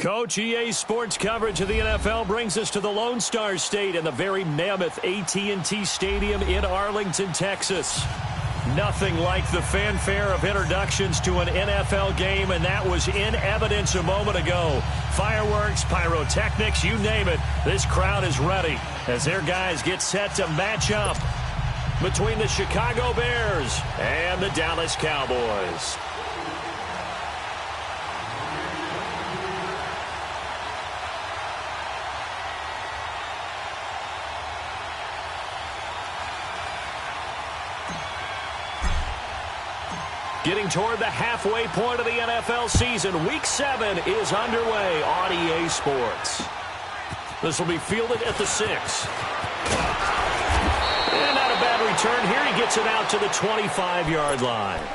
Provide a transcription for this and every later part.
Coach, EA Sports coverage of the NFL brings us to the Lone Star State and the very mammoth AT&T Stadium in Arlington, Texas. Nothing like the fanfare of introductions to an NFL game, and that was in evidence a moment ago. Fireworks, pyrotechnics, you name it. This crowd is ready as their guys get set to match up between the Chicago Bears and the Dallas Cowboys. Getting toward the halfway point of the NFL season, Week 7 is underway on EA Sports. This will be fielded at the 6. And not a bad return here. He gets it out to the 25-yard line.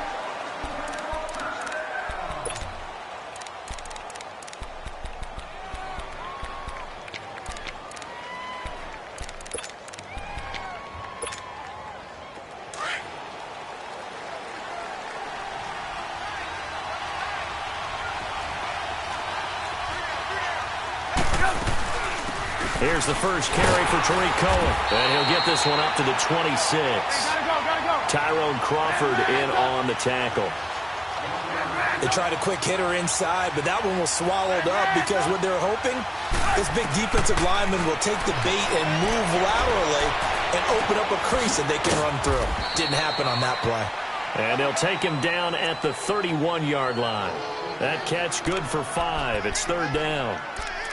Here's the first carry for Tariq Cohen. And he'll get this one up to the 26. Tyrone Crawford in on the tackle. They tried a quick hitter inside, but that one was swallowed up because what they're hoping, this big defensive lineman will take the bait and move laterally and open up a crease that they can run through. Didn't happen on that play. And they'll take him down at the 31-yard line. That catch good for 5. It's third down.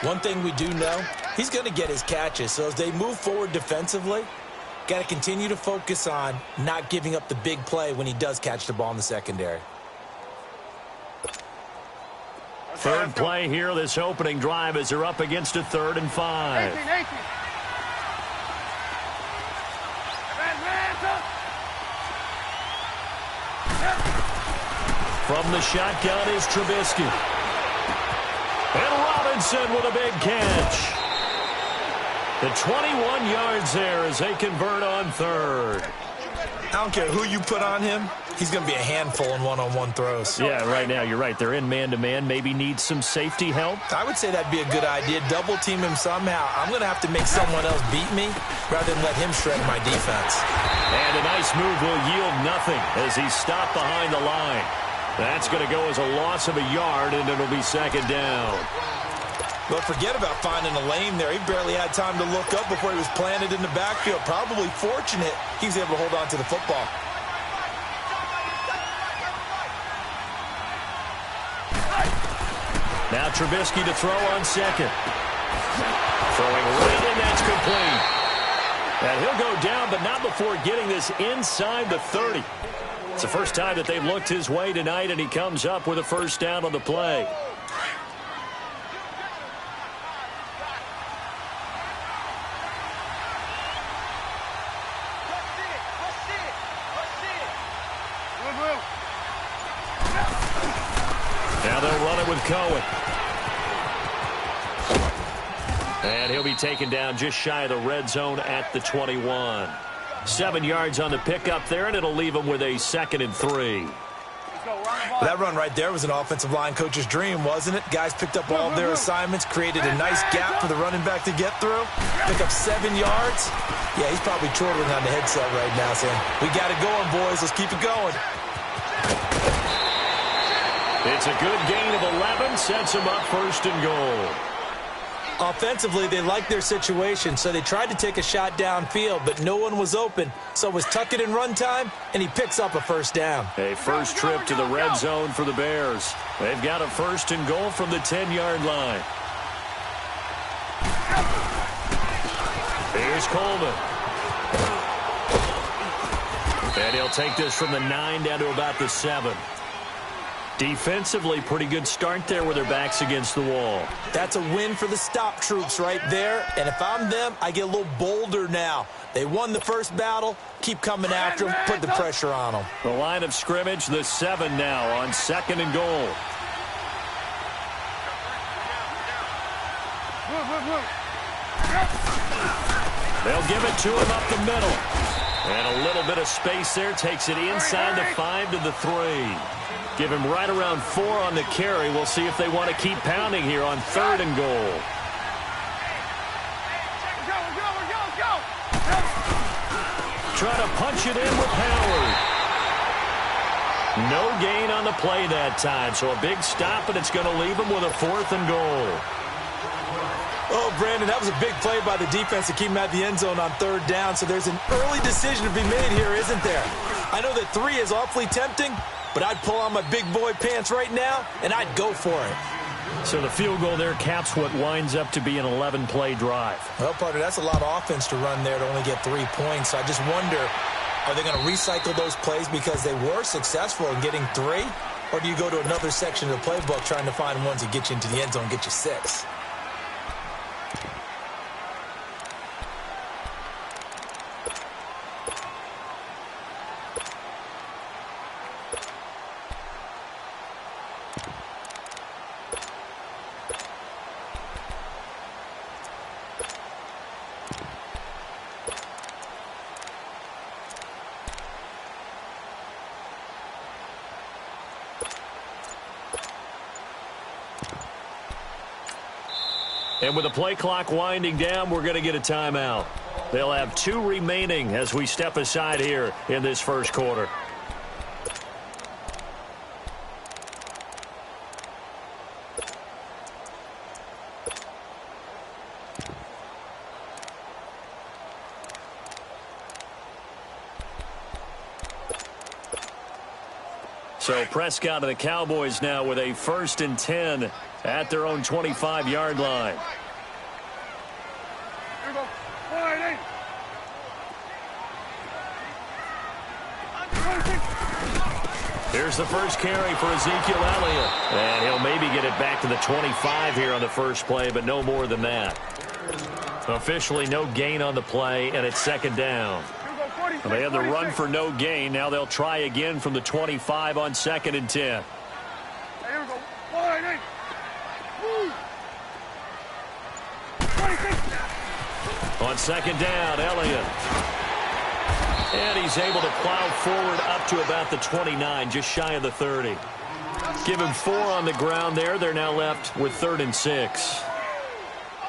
One thing we do know, he's going to get his catches. So as they move forward defensively, got to continue to focus on not giving up the big play when he does catch the ball in the secondary. Third play here, this opening drive, as they're up against a 3rd and 5. 18. From the shotgun is Trubisky. And Robinson with a big catch. The 21 yards there as they convert on 3rd. I don't care who you put on him. He's going to be a handful in one-on-one throws. Yeah, right now, you're right. They're in man-to-man. Maybe needs some safety help. I would say that'd be a good idea. Double team him somehow. I'm going to have to make someone else beat me rather than let him shred my defense. And a nice move will yield nothing as he's stopped behind the line. That's going to go as a loss of a yard, and it'll be 2nd down. Well, forget about finding a lane there. He barely had time to look up before he was planted in the backfield. Probably fortunate he was able to hold on to the football. Now Trubisky to throw on 2nd. Throwing right in, that's complete. And he'll go down, but not before getting this inside the 30. It's the first time that they've looked his way tonight, and he comes up with a 1st down on the play. Now they'll run it with Cohen. And he'll be taken down just shy of the red zone at the 21. 7 yards on the pickup there, and it'll leave him with a 2nd and 3. That run right there was an offensive line coach's dream, wasn't it? Guys picked up all of their assignments, created a nice gap for the running back to get through, pick up 7 yards. Yeah, he's probably chortling on the headset right now saying, we got it going, boys. Let's keep it going. It's a good gain of 11, sets him up 1st and goal. Offensively, they liked their situation, so they tried to take a shot downfield, but no one was open. So it was tuck it in run time, and he picks up a 1st down. A first trip to the red zone for the Bears. They've got a 1st and goal from the 10-yard line. Here's Coleman. And he'll take this from the 9 down to about the 7. Defensively, pretty good start there with their backs against the wall. That's a win for the stop troops right there. And if I'm them, I get a little bolder now. They won the first battle. Keep coming after them. Put the pressure on them. The line of scrimmage, the 7 now on 2nd and goal. They'll give it to him up the middle. And a little bit of space there. Takes it inside the 5 to the 3. Give him right around 4 on the carry. We'll see if they want to keep pounding here on 3rd and goal. Try to punch it in with Howard. No gain on the play that time, so a big stop, and it's going to leave him with a 4th and goal. Oh, Brandon, that was a big play by the defense to keep him at the end zone on 3rd down, so there's an early decision to be made here, isn't there? I know that 3 is awfully tempting, but I'd pull on my big boy pants right now, and I'd go for it. So the field goal there caps what winds up to be an 11-play drive. Well, partner, that's a lot of offense to run there to only get 3 points. So I just wonder, are they going to recycle those plays because they were successful in getting 3? Or do you go to another section of the playbook trying to find ones that get you into the end zone and get you 6? And with the play clock winding down, we're going to get a timeout. They'll have 2 remaining as we step aside here in this first quarter. So Prescott and the Cowboys now with a 1st and 10 at their own 25-yard line. Here's the first carry for Ezekiel Elliott. And he'll maybe get it back to the 25 here on the first play, but no more than that. Officially no gain on the play, and it's 2nd down. They had the run for no gain. Now they'll try again from the 25 on 2nd and 10. On 2nd down, Elliott. And he's able to plow forward up to about the 29, just shy of the 30. Give him 4 on the ground there. They're now left with 3rd and 6.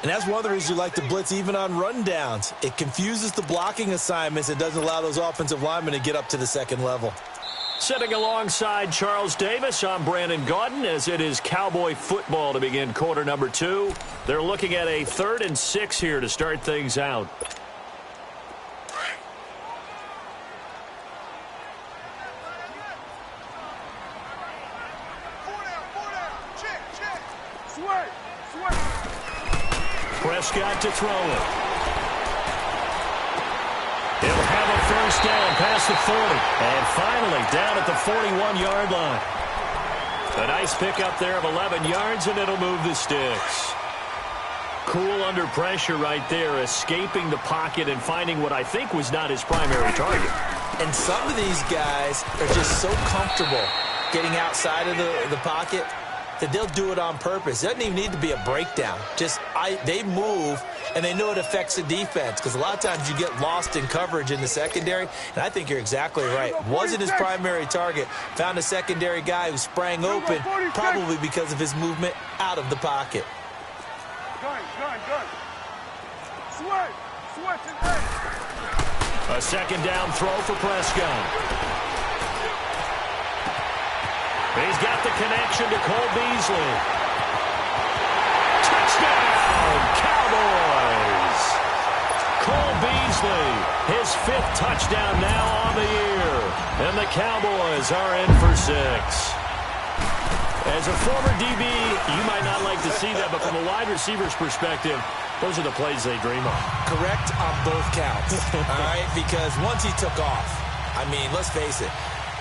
And that's one of the reasons you like to blitz even on rundowns. It confuses the blocking assignments. It doesn't allow those offensive linemen to get up to the 2nd level. Sitting alongside Charles Davis, I'm Brandon Gaudin, as it is Cowboy football to begin quarter number 2. They're looking at a 3rd and 6 here to start things out. Prescott to throw it. He'll have a 1st down past the 40. And finally down at the 41-yard line. A nice pickup there of 11 yards, and it'll move the sticks. Cool under pressure right there, escaping the pocket and finding what I think was not his primary target. And some of these guys are just so comfortable getting outside of the pocket that they'll do it on purpose. It doesn't even need to be a breakdown. They move, and they know it affects the defense, because a lot of times you get lost in coverage in the secondary, and I think you're exactly right. Wasn't his primary target. Found a secondary guy who sprang open, probably because of his movement out of the pocket. A 2nd down throw for Prescott. He's got the connection to Cole Beasley. Touchdown, Cowboys! Cole Beasley, his 5th touchdown now on the year. And the Cowboys are in for 6. As a former DB, you might not like to see that, but from a wide receiver's perspective, those are the plays they dream of. Correct on both counts, all right? Because once he took off, I mean, let's face it,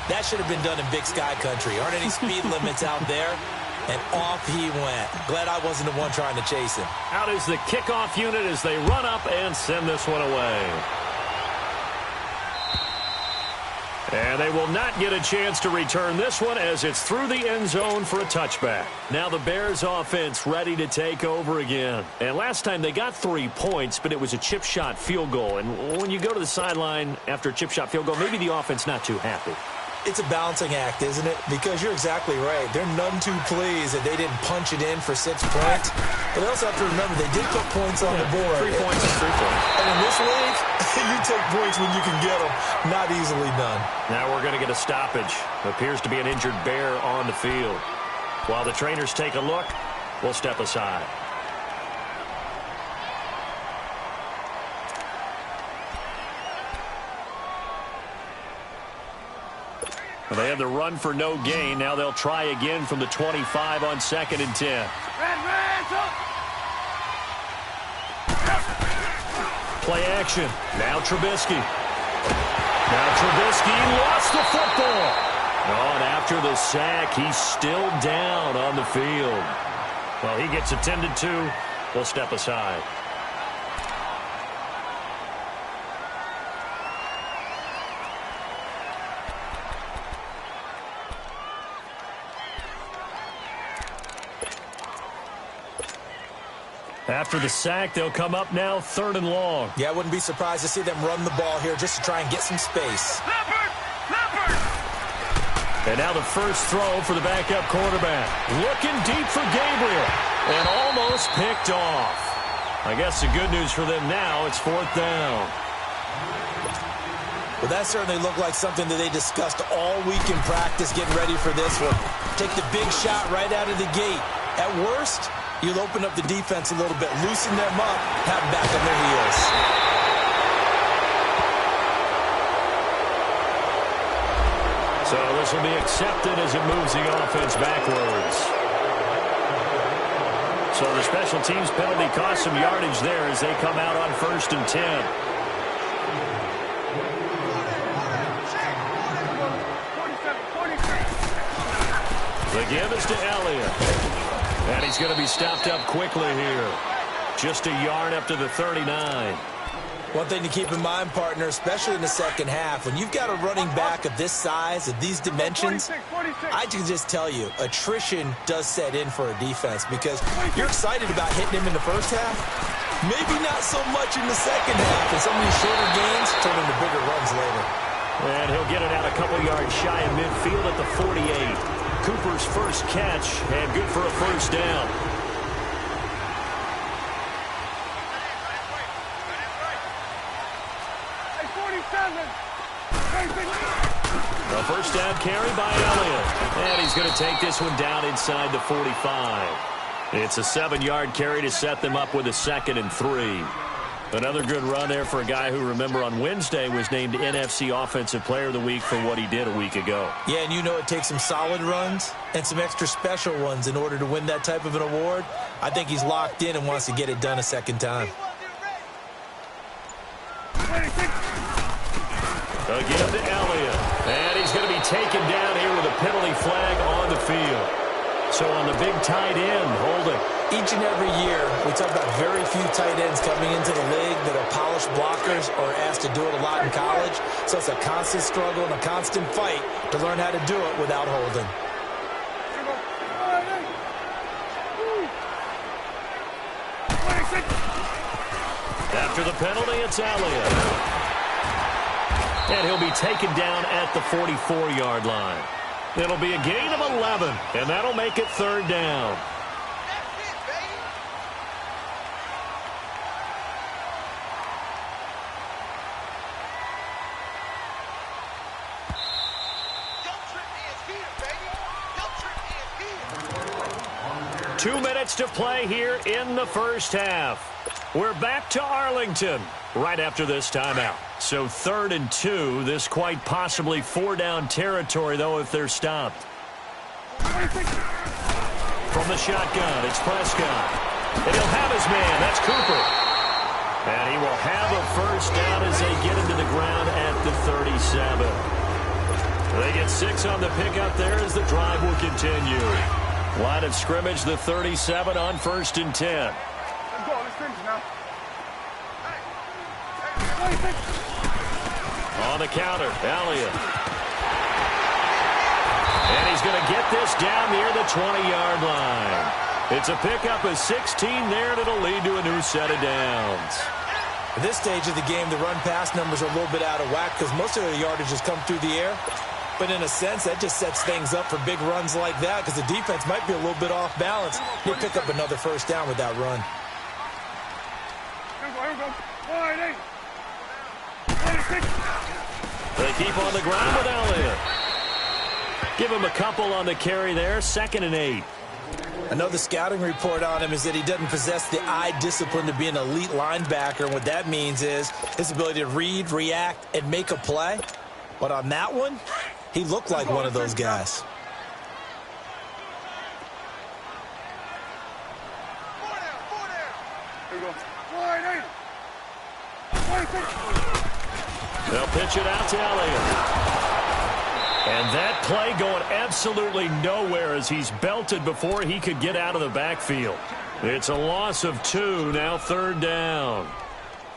that should have been done in Big Sky Country. Aren't any speed limits out there? And off he went. Glad I wasn't the one trying to chase him. Out is the kickoff unit as they run up and send this one away. And they will not get a chance to return this one as it's through the end zone for a touchback. Now the Bears offense ready to take over again. And last time they got 3 points, but it was a chip shot field goal. And when you go to the sideline after a chip shot field goal, maybe the offense not too happy. It's a balancing act, isn't it? Because you're exactly right. They're none too pleased that they didn't punch it in for 6 points. But they also have to remember they did put points on the board. 3 points is 3 points. And in this league, you take points when you can get them. Not easily done. Now we're going to get a stoppage. Appears to be an injured Bear on the field. While the trainers take a look, we'll step aside. They have the run for no gain. Now they'll try again from the 25 on 2nd and 10. Play action. Now Trubisky. Now Trubisky lost the football. Oh, and after the sack, he's still down on the field. Well, he gets attended to. We'll step aside. After the sack, they'll come up now 3rd and long. Yeah, I wouldn't be surprised to see them run the ball here just to try and get some space. And now the first throw for the backup quarterback. Looking deep for Gabriel. And almost picked off. I guess the good news for them now, it's 4th down. Well, that certainly looked like something that they discussed all week in practice getting ready for this one. Take the big shot right out of the gate. At worst, you'll open up the defense a little bit, loosen them up, have them back on their heels. So this will be accepted as it moves the offense backwards. So the special teams penalty cost some yardage there as they come out on 1st and 10. The give is to Elliott. And he's going to be stopped up quickly here. Just a yard up to the 39. One thing to keep in mind, partner, especially in the second half, when you've got a running back of this size, of these dimensions, I can just tell you, attrition does set in for a defense because you're excited about hitting him in the first half. Maybe not so much in the second half, and some of these shorter gains turn into bigger runs later. And he'll get it out a couple yards shy of midfield at the 48. Cooper's first catch, and good for a first down. A first down carry by Elliott. And he's going to take this one down inside the 45. It's a 7-yard carry to set them up with a 2nd and 3. Another good run there for a guy who, remember, on Wednesday was named NFC Offensive Player of the Week for what he did a week ago. Yeah, and you know it takes some solid runs and some extra special ones in order to win that type of an award. I think he's locked in and wants to get it done a second time. Again to Elliott. And he's going to be taken down here with a penalty flag on the field. So on the big tight end, holding. Each and every year, we talk about very few tight ends coming into the league that are polished blockers or asked to do it a lot in college. So it's a constant struggle and a constant fight to learn how to do it without holding. After the penalty, it's Elliott. And he'll be taken down at the 44-yard line. It'll be a gain of 11, and that'll make it 3rd down. Two minutes to play here in the first half. We're back to Arlington right after this timeout. So 3rd and 2. This quite possibly 4-down territory, though, if they're stopped. From the shotgun, it's Prescott. And he'll have his man. That's Cooper. And he will have a first down as they get into the ground at the 37. They get 6 on the pickup there as the drive will continue. Line of scrimmage, the 37 on 1st and 10. On the counter, Elliott. And he's going to get this down near the 20-yard line. It's a pickup of 16 there, and it'll lead to a new set of downs. At this stage of the game, the run-pass numbers are a little bit out of whack because most of the yardage has come through the air. But in a sense, that just sets things up for big runs like that because the defense might be a little bit off balance. He'll pick up another first down with that run. They keep on the ground with Elliott. Give him a couple on the carry there. 2nd and 8. I know the scouting report on him is that he doesn't possess the eye discipline to be an elite linebacker. And what that means is his ability to read, react, and make a play. But on that one, he looked like one of those guys. They'll pitch it out to Elliott. And that play going absolutely nowhere as he's belted before he could get out of the backfield. It's a loss of 2, now 3rd down.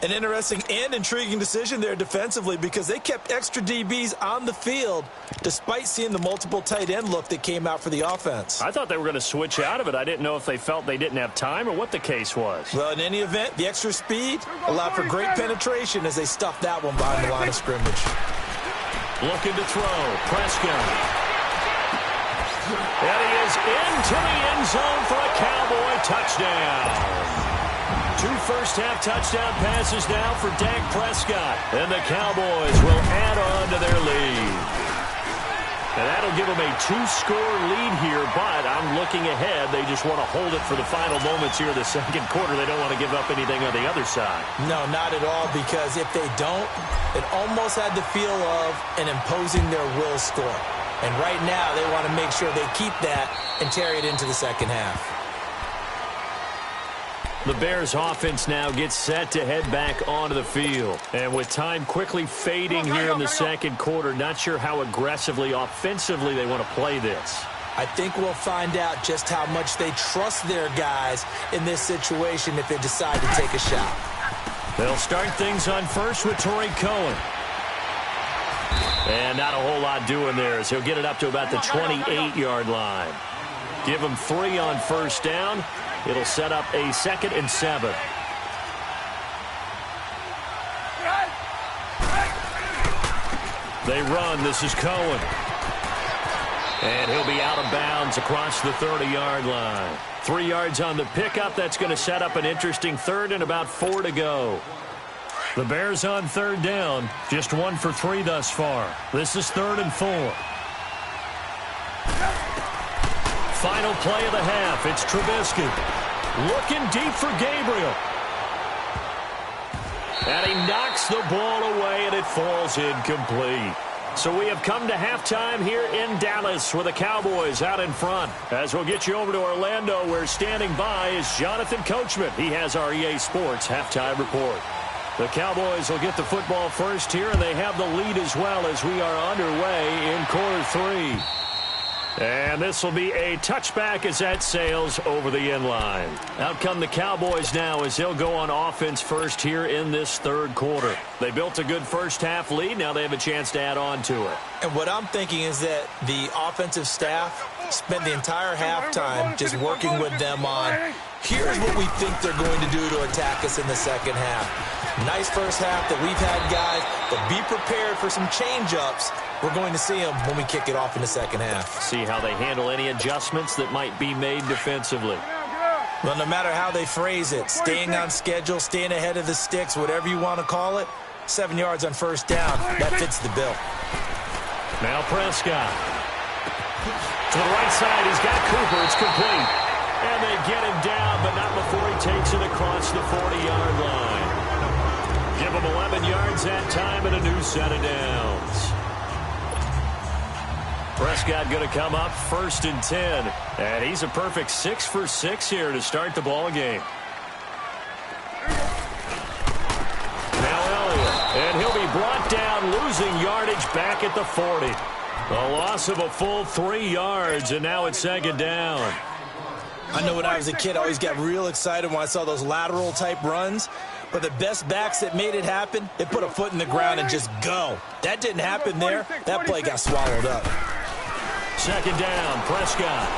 An interesting and intriguing decision there defensively because they kept extra DBs on the field despite seeing the multiple tight end look that came out for the offense. I thought they were going to switch out of it. I didn't know if they felt they didn't have time or what the case was. Well, in any event, the extra speed allowed for great penetration as they stuffed that one behind the line of scrimmage. Looking to throw. Prescott. And he is into the end zone for a Cowboy touchdown. 2 first-half touchdown passes now for Dak Prescott. And the Cowboys will add on to their lead. And that'll give them a 2-score lead here, but I'm looking ahead. They just want to hold it for the final moments here of the 2nd quarter. They don't want to give up anything on the other side. No, not at all, because if they don't, it almost had the feel of an imposing their will score. And right now, they want to make sure they keep that and carry it into the 2nd half. The Bears offense now gets set to head back onto the field. And with time quickly fading here in the 2nd quarter, not sure how aggressively, offensively they want to play this. I think we'll find out just how much they trust their guys in this situation if they decide to take a shot. They'll start things on first with Torrey Cohen. And not a whole lot doing there as he'll get it up to about the 28-yard line. Give him 3 on first down. It'll set up a 2nd and 7. They run. This is Cohen. And he'll be out of bounds across the 30-yard line. 3 yards on the pickup. That's going to set up an interesting 3rd and about 4 to go. The Bears on 3rd down. Just 1 for 3 thus far. This is 3rd and 4. Final play of the half. It's Trubisky. Looking deep for Gabriel. And he knocks the ball away, and it falls incomplete. So we have come to halftime here in Dallas with the Cowboys out in front. As we'll get you over to Orlando, where standing by is Jonathan Coachman. He has our EA Sports halftime report. The Cowboys will get the football first here, and they have the lead as well as we are underway in quarter 3. And this will be a touchback as that sails over the end line. Out come the Cowboys now as they'll go on offense first here in this 3rd quarter. They built a good first-half lead. Now they have a chance to add on to it. And what I'm thinking is that the offensive staff spent the entire halftime just working with them on, here's what we think they're going to do to attack us in the 2nd half. Nice first half that we've had, guys, but be prepared for some change-ups. We're going to see them when we kick it off in the 2nd half. See how they handle any adjustments that might be made defensively. Well, no matter how they phrase it, staying on schedule, staying ahead of the sticks, whatever you want to call it, 7 yards on first down, that fits the bill. Now Prescott. To the right side, he's got Cooper. It's complete. And they get him down, but not before he takes it across the 40-yard line. Give him 11 yards that time and a new set of downs. Prescott going to come up 1st and 10. And he's a perfect 6 for 6 here to start the ball game. Now Elliott. And he'll be brought down, losing yardage back at the 40. A loss of a full 3 yards, and now it's 2nd down. I know when I was a kid, I always got real excited when I saw those lateral-type runs. But the best backs that made it happen, they put a foot in the ground and just go. That didn't happen there. That play got swallowed up. 2nd down, Prescott.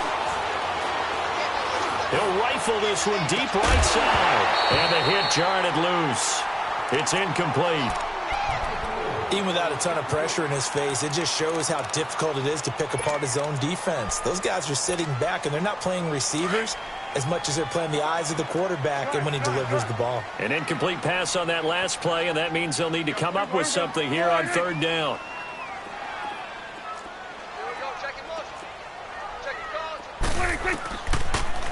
He'll rifle this one deep right side. And the hit jarred it loose. It's incomplete. Even without a ton of pressure in his face, it just shows how difficult it is to pick apart his own defense. Those guys are sitting back, and they're not playing receivers as much as they're playing the eyes of the quarterback and when he delivers the ball. An incomplete pass on that last play, and that means they'll need to come up with something here on third down.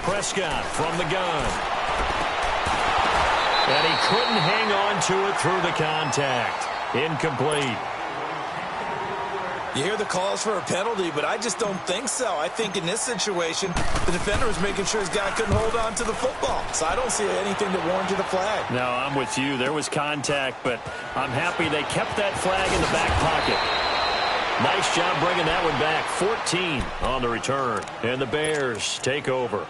Prescott from the gun. And he couldn't hang on to it through the contact. Incomplete. You hear the calls for a penalty, but I just don't think so. I think in this situation, the defender was making sure his guy couldn't hold on to the football. So I don't see anything that warranted a flag. No, I'm with you. There was contact, but I'm happy they kept that flag in the back pocket. Nice job bringing that one back. 14 on the return. And the Bears take over.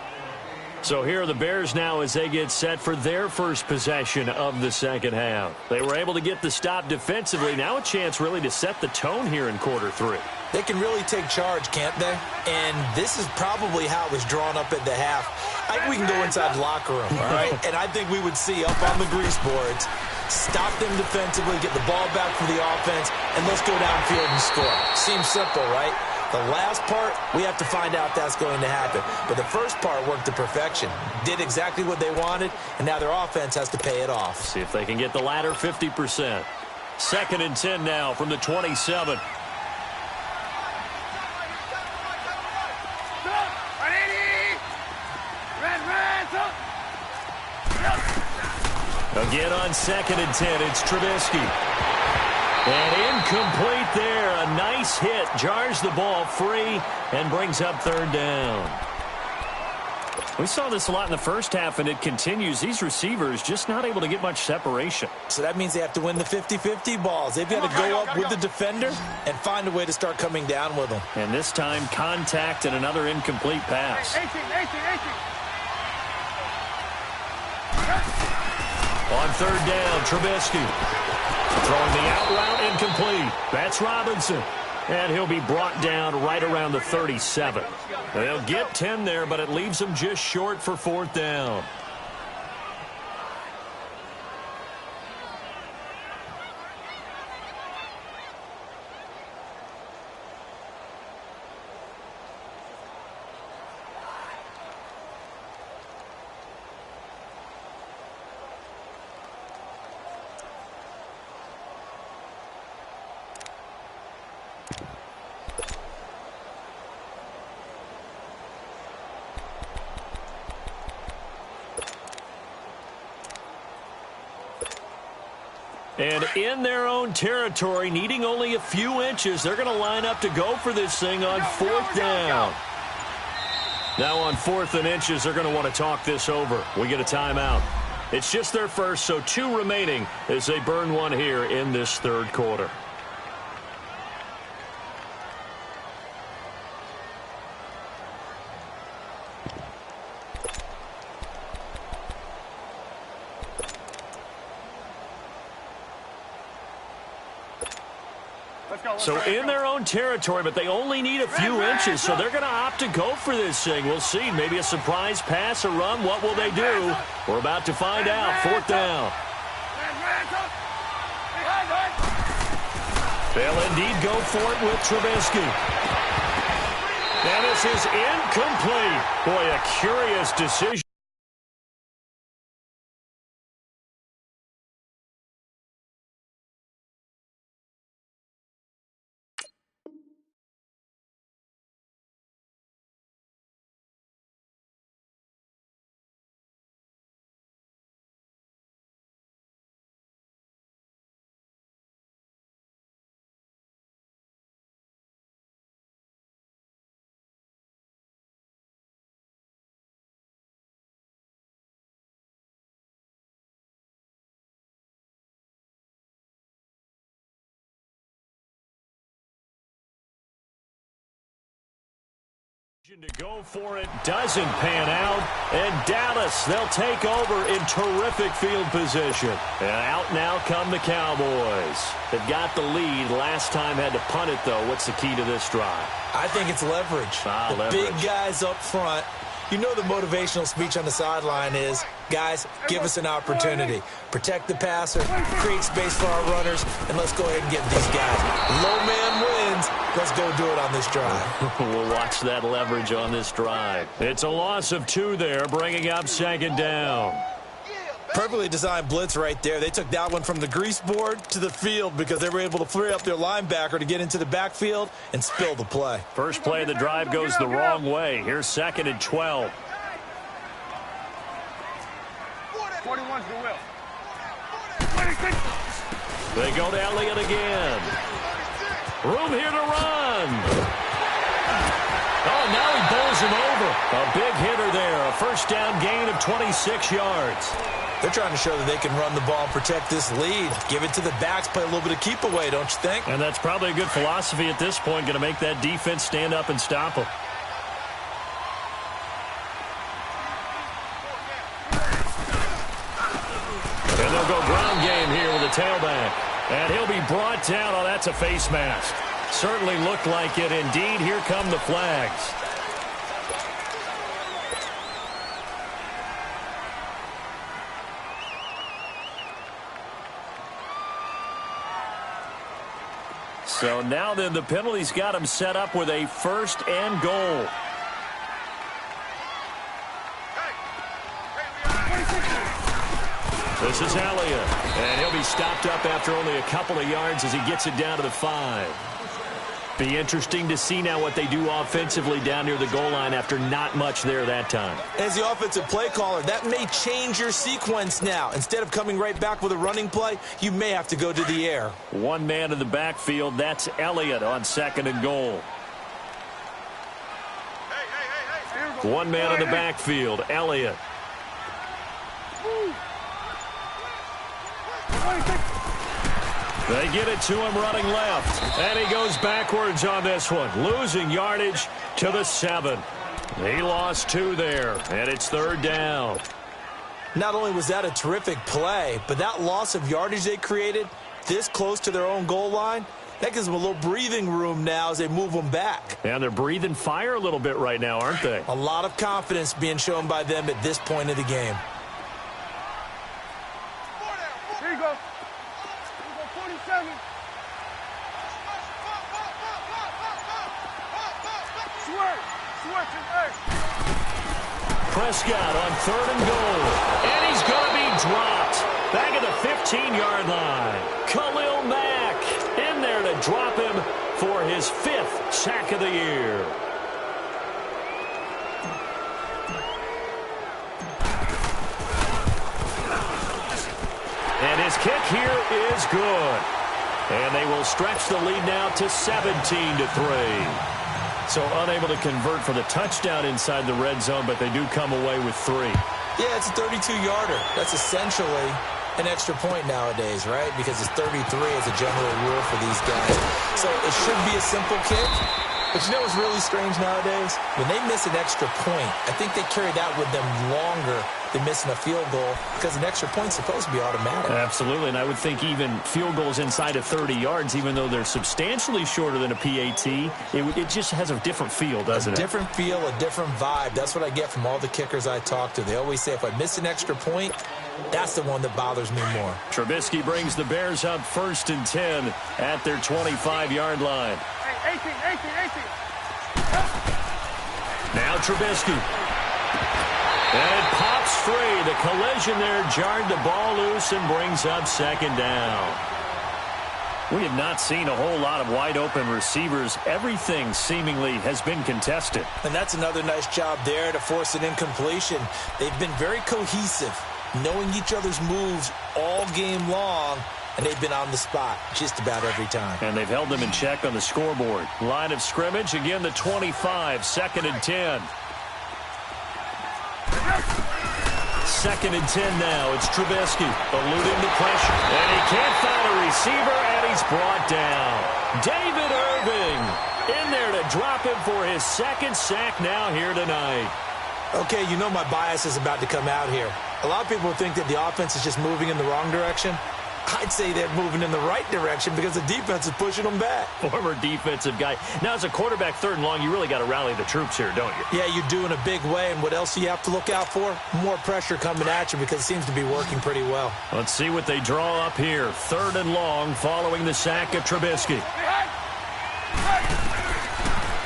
So here are the Bears now as they get set for their first possession of the second half. They were able to get the stop defensively. Now a chance really to set the tone here in quarter three. They can really take charge, can't they? And this is probably how it was drawn up at the half. I think we can go inside the locker room, all right? And I think we would see up on the grease boards, stop them defensively, get the ball back for the offense, and let's go downfield and score. Seems simple, right? The last part, we have to find out if that's going to happen. But the first part worked to perfection. Did exactly what they wanted, and now their offense has to pay it off. See if they can get the latter 50%. 2nd and 10 now from the 27. Again on 2nd and 10, it's Trubisky. And incomplete there. A nice hit. Jars the ball free and brings up third down. We saw this a lot in the first half, and it continues. These receivers just not able to get much separation. So that means they have to win the 50-50 balls. They've got to go up with the defender and find a way to start coming down with them. And this time, contact and another incomplete pass. On third down, Trubisky. Throwing the out route, incomplete. That's Robinson. And he'll be brought down right around the 37. They'll get 10 there, but it leaves them just short for 4th down. And in their own territory, needing only a few inches, they're going to line up to go for this thing on 4th down. Now on 4th and inches, they're going to want to talk this over. We get a timeout. It's just their first, so 2 remaining as they burn one here in this third quarter. So in their own territory, but they only need a few inches, so they're going to opt to go for this thing. We'll see. Maybe a surprise pass or run. What will they do? We're about to find out. 4th down. They'll indeed go for it with Trubisky. And this is incomplete. Boy, a curious decision. To go for it doesn't pan out, and Dallas, they'll take over in terrific field position. And out now come the Cowboys. They've got the lead. Last time had to punt it, though. What's the key to this drive? I think it's leverage. Leverage. Big guys up front You know the motivational speech on the sideline is, guys, give us an opportunity. Protect the passer, create space for our runners, and let's go ahead and get these guys. Low man wins. Let's go do it on this drive. We'll watch that leverage on this drive. It's a loss of 2 there, bringing up 2nd down. Perfectly designed blitz right there. They took that one from the grease board to the field because they were able to free up their linebacker to get into the backfield and spill the play. First play of the drive goes the wrong way. Here's 2nd and 12. 41's the will. They go to Elliott again. Room here to run. Oh, now he bowls him over. A big hitter there. A first down gain of 26 yards. They're trying to show that they can run the ball and protect this lead. Give it to the backs, play a little bit of keep away, don't you think? And that's probably a good philosophy at this point, going to make that defense stand up and stop them. And they'll go ground game here with a tailback. And he'll be brought down. Oh, that's a face mask. Certainly looked like it. Indeed, here come the flags. So now then the penalty's got him set up with a 1st and goal. This is Elliott, and he'll be stopped up after only a couple of yards as he gets it down to the 5. Be interesting to see now what they do offensively down near the goal line after not much there that time. As the offensive play caller, that may change your sequence now. Instead of coming right back with a running play, you may have to go to the air. 1 man in the backfield. That's Elliott on 2nd and goal. 1 man in the backfield. Elliott. They get it to him running left. And he goes backwards on this one. Losing yardage to the 7. He lost 2 there. And it's 3rd down. Not only was that a terrific play, but that loss of yardage they created this close to their own goal line, that gives them a little breathing room now as they move them back. And they're breathing fire a little bit right now, aren't they? A lot of confidence being shown by them at this point of the game. Here you go. 47. Prescott on 3rd and goal. And he's going to be dropped. Back at the 15-yard line. Khalil Mack in there to drop him for his 5th sack of the year. And his kick here is good. And they will stretch the lead now to 17-3. So unable to convert for the touchdown inside the red zone, but they do come away with 3. Yeah, it's a 32-yarder. That's essentially an extra point nowadays, right? Because it's 33 as a general rule for these guys. So it should be a simple kick. But you know what's really strange nowadays? When they miss an extra point, I think they carry that with them longer than missing a field goal because an extra point's supposed to be automatic. Absolutely, and I would think even field goals inside of 30 yards, even though they're substantially shorter than a PAT, it just has a different feel, doesn't it? A different feel, a different vibe. That's what I get from all the kickers I talk to. They always say if I miss an extra point, that's the one that bothers me more. Trubisky brings the Bears up 1st and 10 at their 25-yard line. 18. Now Trubisky. And it pops free. The collision there jarred the ball loose and brings up 2nd down. We have not seen a whole lot of wide-open receivers. Everything seemingly has been contested. And that's another nice job there to force an incompletion. They've been very cohesive, knowing each other's moves all game long, and they've been on the spot just about every time. And they've held them in check on the scoreboard. Line of scrimmage, again the 25, 2nd and 10. 2nd and 10 now. It's Trubisky eluding the pressure. And he can't find a receiver, and he's brought down. David Irving in there to drop him for his 2nd sack now here tonight. Okay, you know my bias is about to come out here. A lot of people think that the offense is just moving in the wrong direction. I'd say they're moving in the right direction because the defense is pushing them back. Former defensive guy. Now, as a quarterback, 3rd and long, you really got to rally the troops here, don't you? Yeah, you do in a big way. And what else do you have to look out for? More pressure coming at you because it seems to be working pretty well. Let's see what they draw up here. 3rd and long following the sack of Trubisky.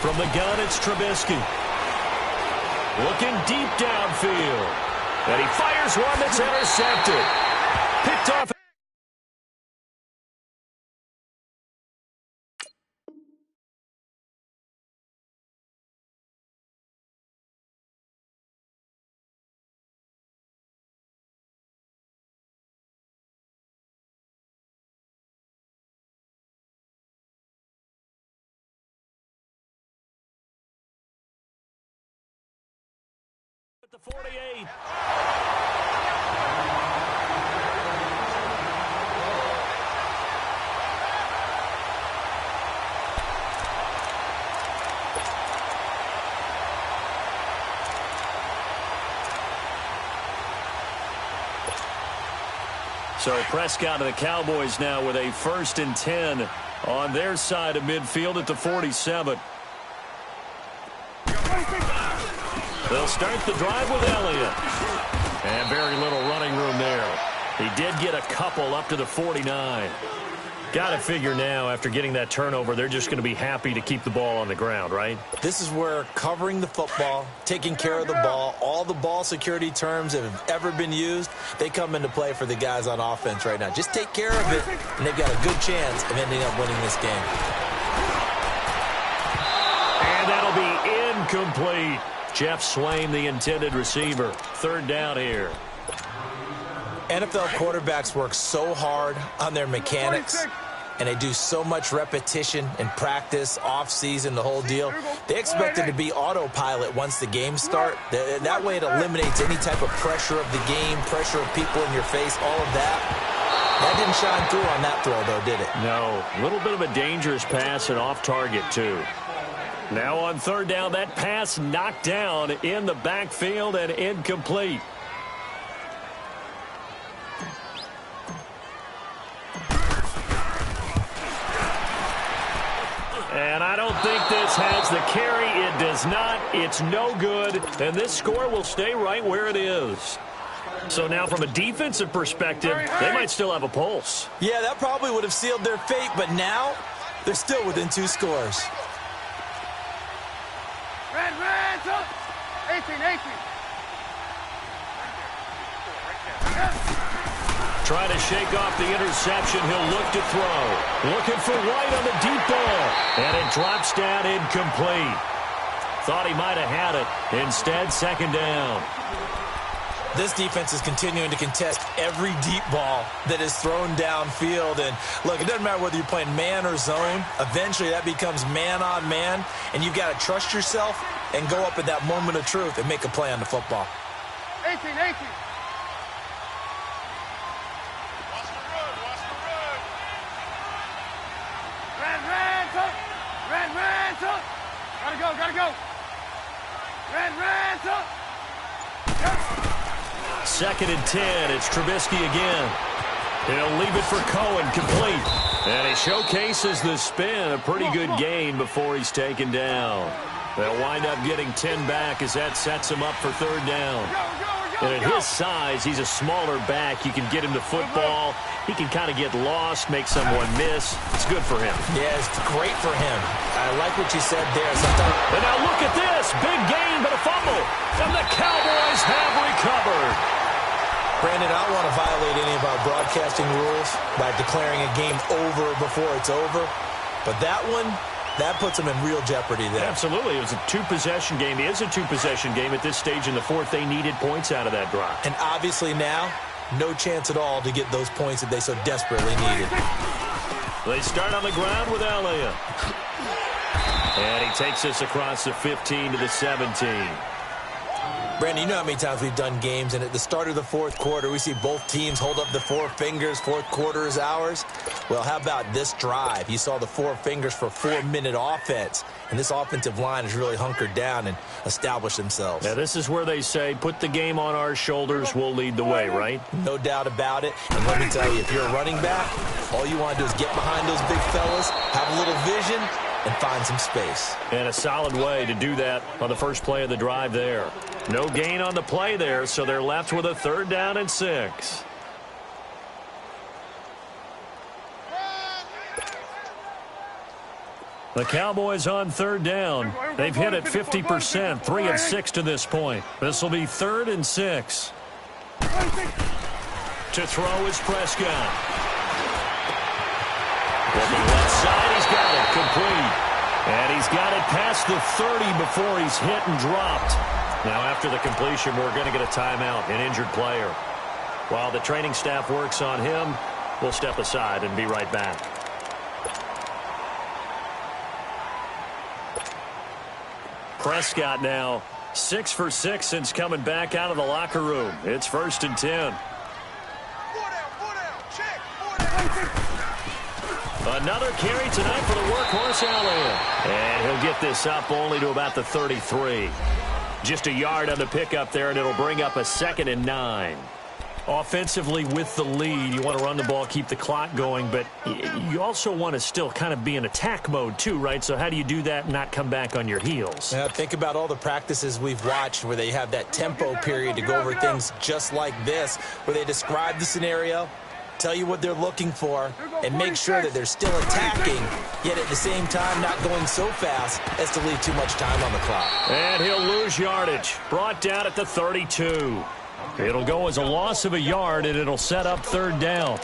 From the gun, it's Trubisky. Looking deep downfield. And he fires one that's intercepted. Picked off. The 48. So Prescott and the Cowboys now with a 1st and 10 on their side of midfield at the 47. They'll start the drive with Elliott. And very little running room there. He did get a couple up to the 49. Got to figure now, after getting that turnover, they're just going to be happy to keep the ball on the ground, right? This is where covering the football, taking care of the ball, all the ball security terms that have ever been used, they come into play for the guys on offense right now. Just take care of it, and they've got a good chance of ending up winning this game. And that'll be incomplete. Jeff Swain, the intended receiver. 3rd down here. NFL quarterbacks work so hard on their mechanics, and they do so much repetition in practice, off-season, the whole deal. They expect it to be autopilot once the games start. That way it eliminates any type of pressure of the game, pressure of people in your face, all of that. That didn't shine through on that throw, though, did it? No. A little bit of a dangerous pass and off target, too. Now on 3rd down, that pass knocked down in the backfield and incomplete. And I don't think this has the carry. It does not. It's no good. And this score will stay right where it is. So now from a defensive perspective, they might still have a pulse. Yeah, that probably would have sealed their fate, but now they're still within 2 scores. Red, 18. Trying to shake off the interception. He'll look to throw. Looking for White on the deep ball. And it drops down incomplete. Thought he might have had it. Instead, 2nd down. This defense is continuing to contest every deep ball that is thrown downfield. And, look, it doesn't matter whether you're playing man or zone. Eventually, that becomes man on man. And you've got to trust yourself and go up at that moment of truth and make a play on the football. 18. Gotta go. Red, 2nd and 10. It's Trubisky again. He'll leave it for Cohen, complete. And he showcases the spin. A pretty good gain before he's taken down. They'll wind up getting 10 back as that sets him up for 3rd down. And at his size, he's a smaller back. You can get him the football. He can kind of get lost, make someone miss. It's good for him. Yeah, it's great for him. I like what you said there. And now look at this. Big gain, but a fumble. And the Cowboys have recovered. Brandon, I don't want to violate any of our broadcasting rules by declaring a game over before it's over. But that one, that puts them in real jeopardy there. Absolutely. It was a 2-possession game. It is a 2-possession game at this stage in the 4th. They needed points out of that drive. And obviously now, no chance at all to get those points that they so desperately needed. They start on the ground with Elliott. And he takes us across the 15 to the 17. Brandon, you know how many times we've done games, and at the start of the fourth quarter, we see both teams hold up the four fingers, fourth quarter is ours. Well, how about this drive? You saw the four fingers for 4-minute offense, and this offensive line has really hunkered down and established themselves. Yeah, this is where they say, put the game on our shoulders, we'll lead the way, right? No doubt about it. And let me tell you, if you're a running back, all you want to do is get behind those big fellas, have a little vision, and find some space. And a solid way to do that on the first play of the drive there. No gain on the play there, so they're left with a 3rd down and 6. The Cowboys on 3rd down. They've hit it 50%, 3 of 6 to this point. This will be 3rd and 6. To throw is Prescott. Looking left side, he's got it complete. And he's got it past the 30 before he's hit and dropped. Now after the completion, we're going to get a timeout, an injured player. While the training staff works on him, we'll step aside and be right back. Prescott now 6 for 6 since coming back out of the locker room. It's 1st and 10. Another carry tonight for the workhorse Elliott. And he'll get this up only to about the 33. Just a yard on the pickup there, and it'll bring up a 2nd and 9. Offensively with the lead, you want to run the ball, keep the clock going, but you also want to still kind of be in attack mode too, right? So how do you do that and not come back on your heels? Yeah, think about all the practices we've watched where they have that tempo period to go over things just like this, where they describe the scenario, tell you what they're looking for, and make sure that they're still attacking, yet at the same time not going so fast as to leave too much time on the clock. And he'll lose yardage. Brought down at the 32. It'll go as a loss of a yard, and it'll set up 3rd down.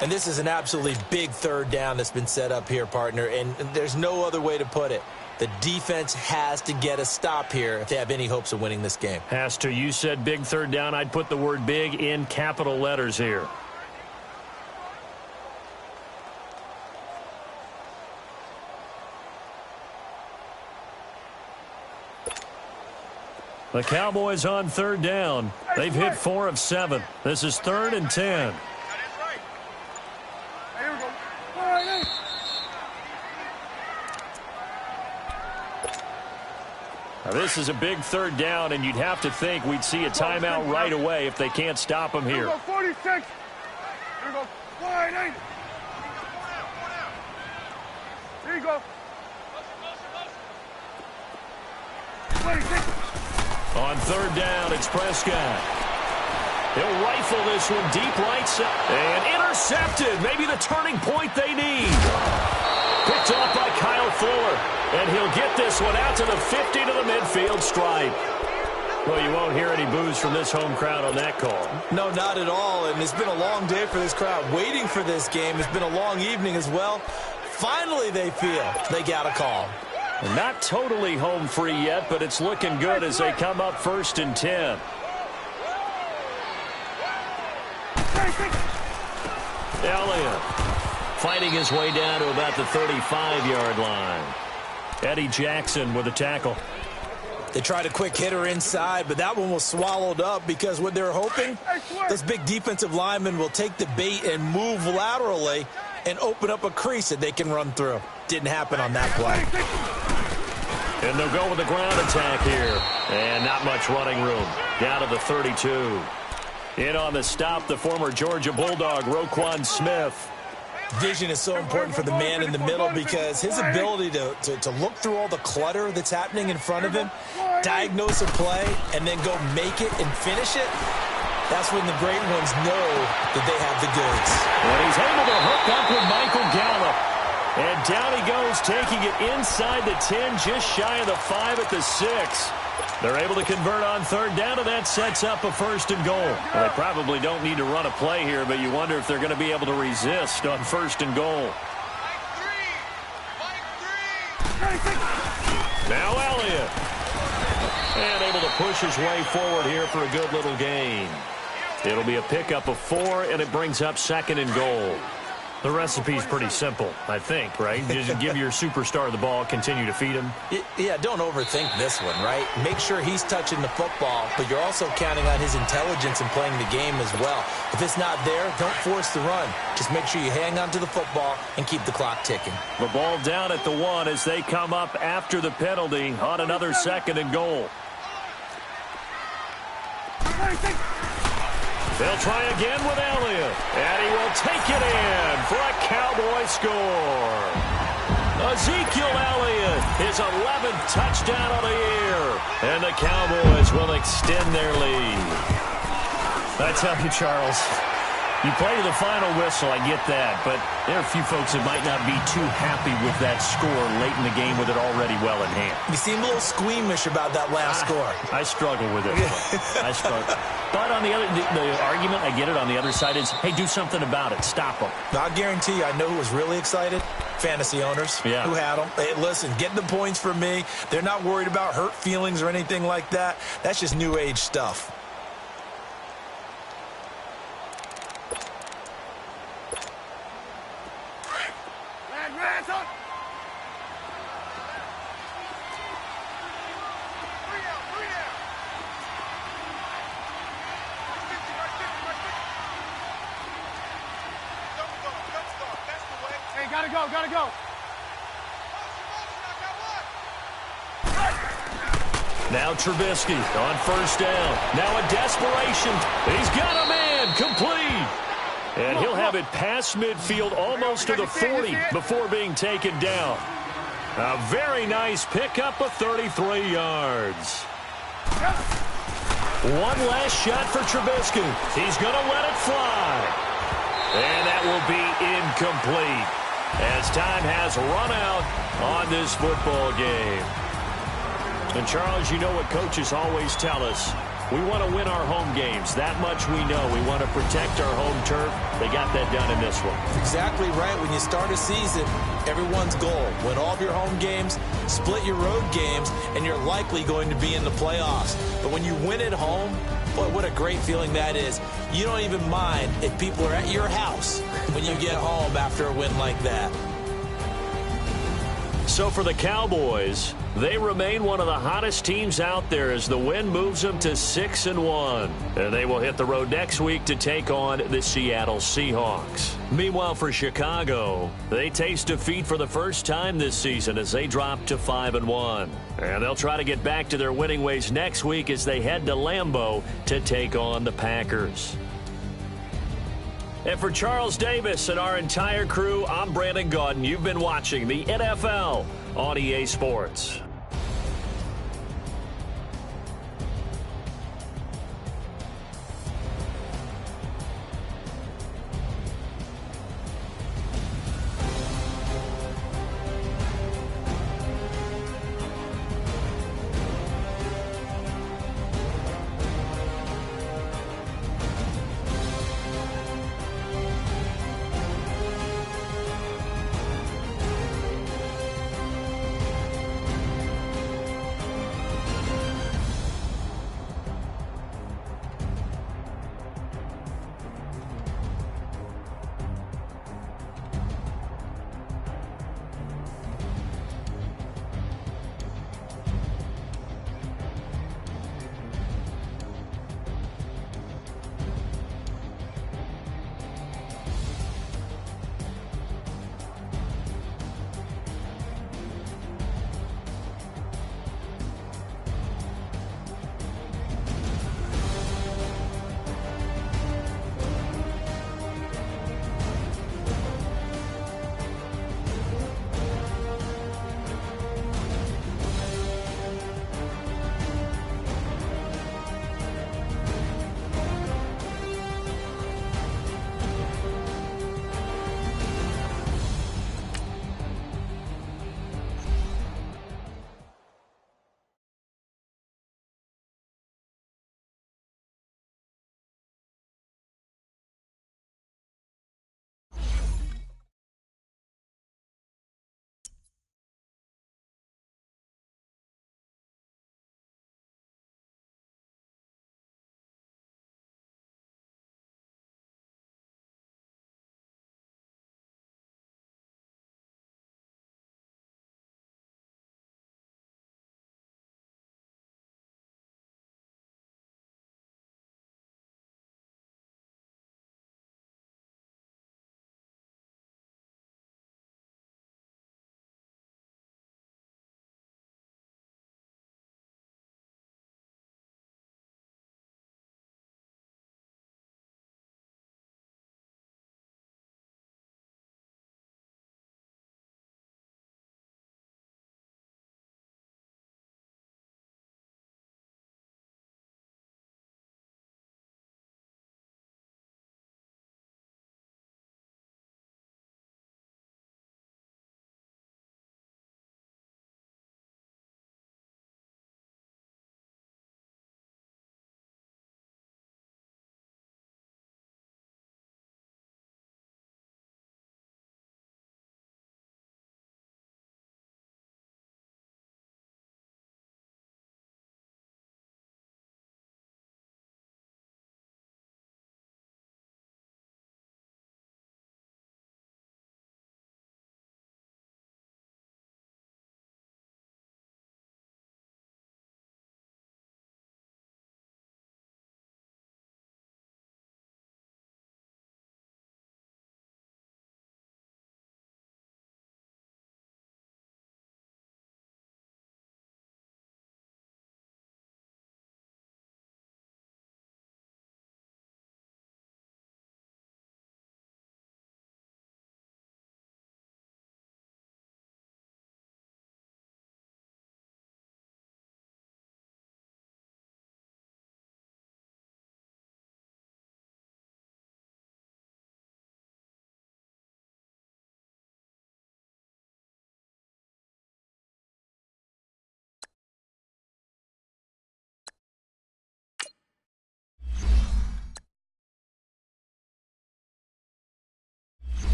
And this is an absolutely big 3rd down that's been set up here, partner, and there's no other way to put it. The defense has to get a stop here if they have any hopes of winning this game. Has to. You said big 3rd down. I'd put the word big in capital letters here. The Cowboys on 3rd down. They've hit 4 of 7. This is 3rd and 10. Now this is a big 3rd down, and you'd have to think we'd see a timeout right away if they can't stop him here. 46. Here we go. Wide 8. Here you go. 26. On 3rd down, it's Prescott. He'll rifle this one deep right side. And intercepted. Maybe the turning point they need. Picked off by Kyle Fuller. And he'll get this one out to the 50 to the midfield stripe. Well, you won't hear any boos from this home crowd on that call. No, not at all. And it's been a long day for this crowd waiting for this game. It's been a long evening as well. Finally, they feel they got a call. Not totally home free yet, but it's looking good as they come up 1st and 10. Elliott fighting his way down to about the 35-yard line. Eddie Jackson with a tackle. They tried a quick hitter inside, but that one was swallowed up because what they're hoping, this big defensive lineman will take the bait and move laterally and open up a crease that they can run through. Didn't happen on that play. And they'll go with the ground attack here. And not much running room. Down to the 32. In on the stop, the former Georgia Bulldog, Roquan Smith. Vision is so important for the man in the middle because his ability to look through all the clutter that's happening in front of him, diagnose a play, and then go make it and finish it, that's when the great ones know that they have the goods. And he's able to hook up with Michael Gallup. And down he goes, taking it inside the 10, just shy of the 5 at the 6. They're able to convert on 3rd down, and that sets up a 1st and goal. Well, they probably don't need to run a play here, but you wonder if they're going to be able to resist on 1st and goal. Now Elliott. And able to push his way forward here for a good little gain. It'll be a pickup of 4, and it brings up 2nd and goal. The recipe's pretty simple, I think, right? Just give your superstar the ball, continue to feed him. Yeah, don't overthink this one, right? Make sure he's touching the football, but you're also counting on his intelligence in playing the game as well. If it's not there, don't force the run. Just make sure you hang on to the football and keep the clock ticking. The ball down at the 1 as they come up after the penalty on another 2nd and goal. They'll try again with Elliott, and he will take it in for a Cowboy score. Ezekiel Elliott, his 11th touchdown of the year, and the Cowboys will extend their lead. I tell you, Charles, you play to the final whistle, I get that, but there are a few folks that might not be too happy with that score late in the game with it already well in hand. You seem a little squeamish about that last score. I struggle with it. I struggle. But on the other, the argument, I get it, on the other side is, hey, do something about it. Stop them. I guarantee you, I know who was really excited. Fantasy owners who had them. Hey, listen, get the points for me. They're not worried about hurt feelings or anything like that. That's just new age stuff. Gotta go. Now Trubisky on 1st down. Now a desperation. He's got a man complete. And he'll have it past midfield almost to the 40 before being taken down. A very nice pickup of 33 yards. One last shot for Trubisky. He's going to let it fly. And that will be incomplete, as time has run out on this football game. And, Charles, you know what coaches always tell us. We want to win our home games. That much we know. We want to protect our home turf. They got that done in this one. Exactly right. When you start a season, everyone's goal, win all of your home games, split your road games, and you're likely going to be in the playoffs. But when you win at home, boy, what a great feeling that is. You don't even mind if people are at your house when you get home after a win like that. So for the Cowboys, they remain one of the hottest teams out there as the win moves them to 6-1. And they will hit the road next week to take on the Seattle Seahawks. Meanwhile, for Chicago, they taste defeat for the first time this season as they drop to 5-1. And they'll try to get back to their winning ways next week as they head to Lambeau to take on the Packers. And for Charles Davis and our entire crew, I'm Brandon Gaudin. You've been watching the NFL on EA Sports.